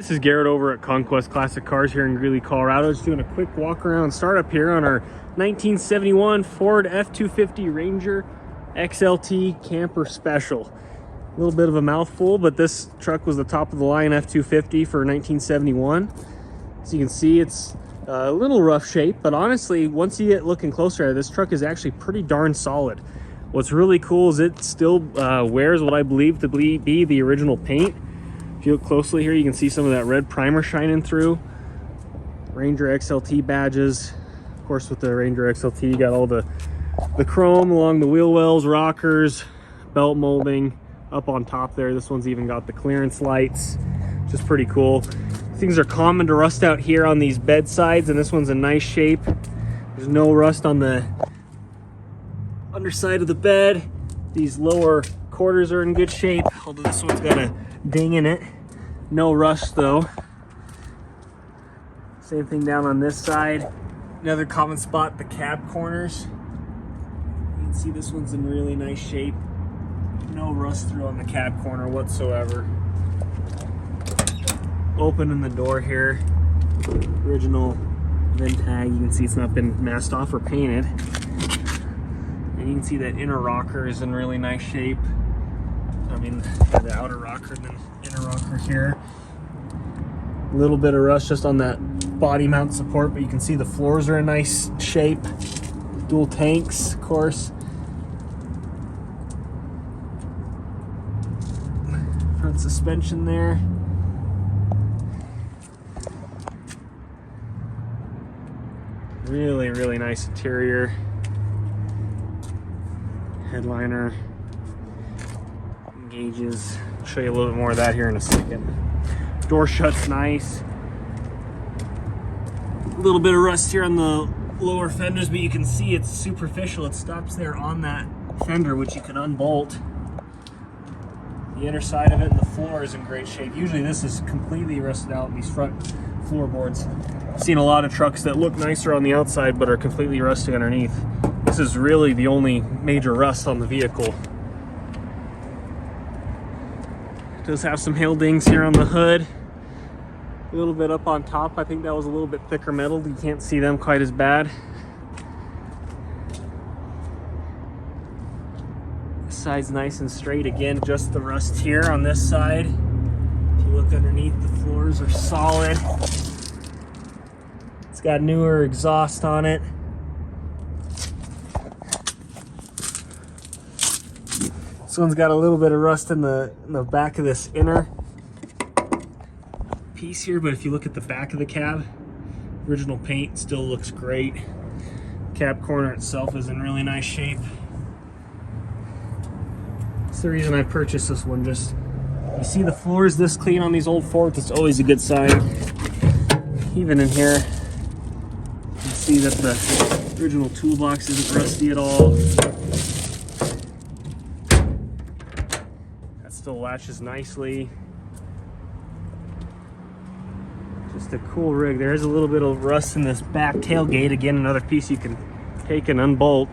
This is Garrett over at Conquest Classic Cars here in Greeley, Colorado. Just doing a quick walk around startup here on our 1971 Ford F250 Ranger XLT Camper Special. A little bit of a mouthful, but this truck was the top of the line F250 for 1971. So you can see it's a little rough shape, but honestly, once you get looking closer at it, this truck is actually pretty darn solid. What's really cool is it still wears what I believe to be the original paint. If you look closely here, you can see some of that red primer shining through. Ranger XLT badges. Of course, with the Ranger XLT, you got all the chrome along the wheel wells, rockers, belt molding up on top there. This one's even got the clearance lights, which is pretty cool. Things are common to rust out here on these bed sides, and this one's in nice shape. There's no rust on the underside of the bed. These lower quarters are in good shape, although this one's got a ding in it. No rust though. Same thing down on this side. Another common spot, the cab corners. You can see this one's in really nice shape. No rust through on the cab corner whatsoever. Opening the door here. Original VIN tag. You can see it's not been masked off or painted. And you can see that inner rocker is in really nice shape. I mean, the outer rocker and then inner rocker here. A little bit of rust just on that body mount support, but you can see the floors are in nice shape. Dual tanks, of course. Front suspension there. Really, really nice interior. Headliner. Gauges. I'll show you a little bit more of that here in a second. Door shuts nice. A little bit of rust here on the lower fenders, but you can see it's superficial. It stops there on that fender, which you can unbolt. The inner side of it and the floor is in great shape. Usually this is completely rusted out, these front floorboards. I've seen a lot of trucks that look nicer on the outside but are completely rusty underneath. This is really the only major rust on the vehicle. It does have some hail dings here on the hood. A little bit up on top. I think that was a little bit thicker metal. You can't see them quite as bad. This side's nice and straight. Again, just the rust here on this side. If you look underneath, the floors are solid. It's got newer exhaust on it. This one's got a little bit of rust in the back of this inner piece here, but if you look at the back of the cab, original paint still looks great. Cab corner itself is in really nice shape. That's the reason I purchased this one. Just, you see the floors this clean on these old Fords, it's always a good sign. Even in here, you can see that the original toolbox isn't rusty at all. Still latches nicely. Just a cool rig. There is a little bit of rust in this back tailgate. Again, another piece you can take and unbolt.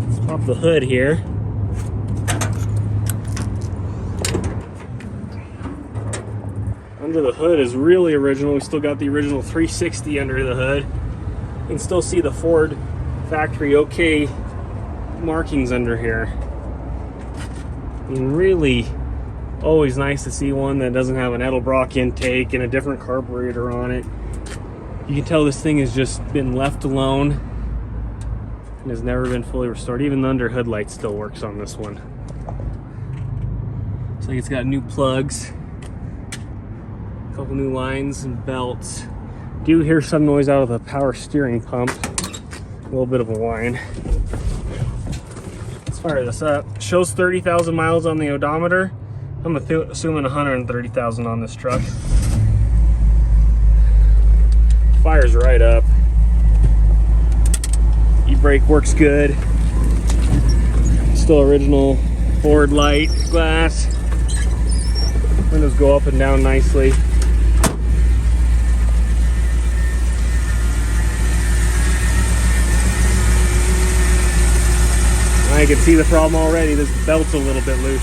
Let's pop the hood here. Under the hood is really original. We still got the original 360 under the hood. You can still see the Ford factory OK markings under here. I mean, really always nice to see one that doesn't have an Edelbrock intake and a different carburetor on it. You can tell this thing has just been left alone and has never been fully restored. Even the under hood light still works on this one. Looks like it's got new plugs. Couple new lines and belts. Do hear some noise out of the power steering pump. A little bit of a whine. Let's fire this up. It shows 30,000 miles on the odometer. I'm assuming 130,000 on this truck. Fires right up. E-brake works good. Still original Ford light glass. Windows go up and down nicely. I can see the problem already. This belt's a little bit loose.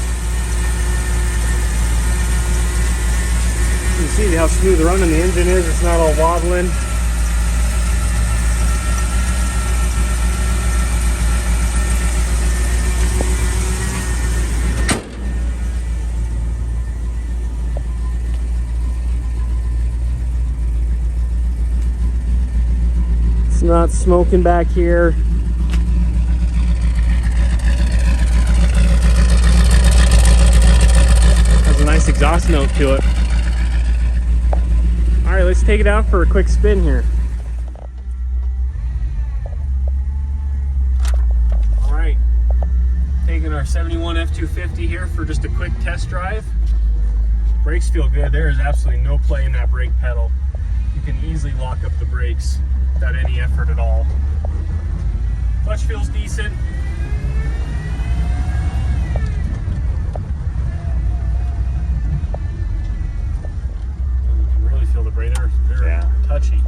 You can see how smooth running the engine is. It's not all wobbling. It's not smoking back here. Has a nice exhaust note to it. All right, let's take it out for a quick spin here. All right, taking our 71 F250 here for just a quick test drive. Brakes feel good. There is absolutely no play in that brake pedal. You can easily lock up the brakes without any effort at all. Clutch feels decent. You can really feel the brake. They're very touchy.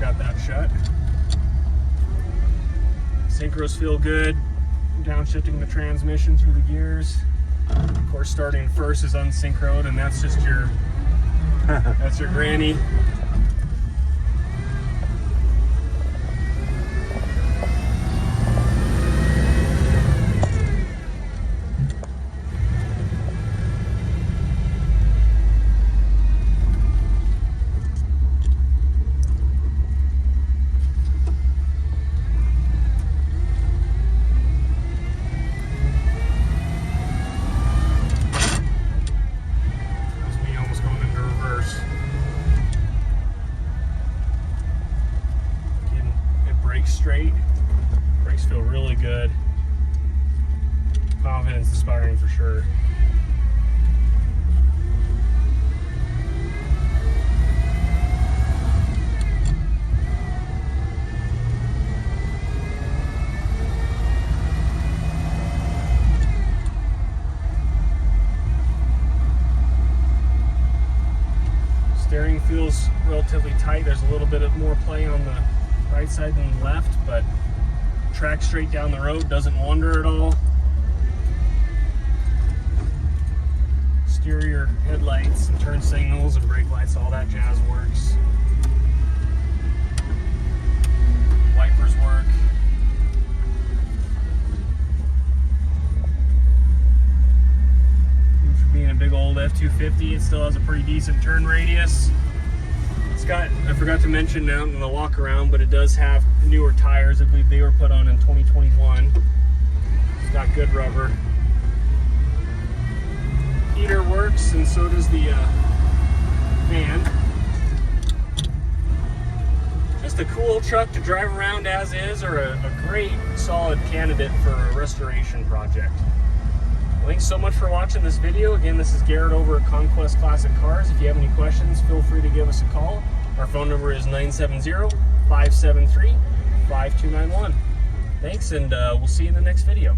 Got that shut. Synchros feel good. Downshifting the transmission through the gears. Of course, starting first is unsynchroed, and that's just your that's your granny. Straight. Brakes feel really good. Confidence inspiring for sure. Steering feels relatively tight. There's a little bit of more play on the right side than the left, but track straight down the road, doesn't wander at all. Exterior headlights and turn signals and brake lights, all that jazz works. Wipers work. For being a big old F250, it still has a pretty decent turn radius. I forgot to mention out in the walk around, but it does have newer tires. I believe they were put on in 2021. It's got good rubber. Heater works, and so does the fan. Just a cool truck to drive around as is, or a great solid candidate for a restoration project. Thanks so much for watching this video. Again, this is Garrett over at Conquest Classic Cars. If you have any questions, feel free to give us a call. Our phone number is 970-573-5291. Thanks, and we'll see you in the next video.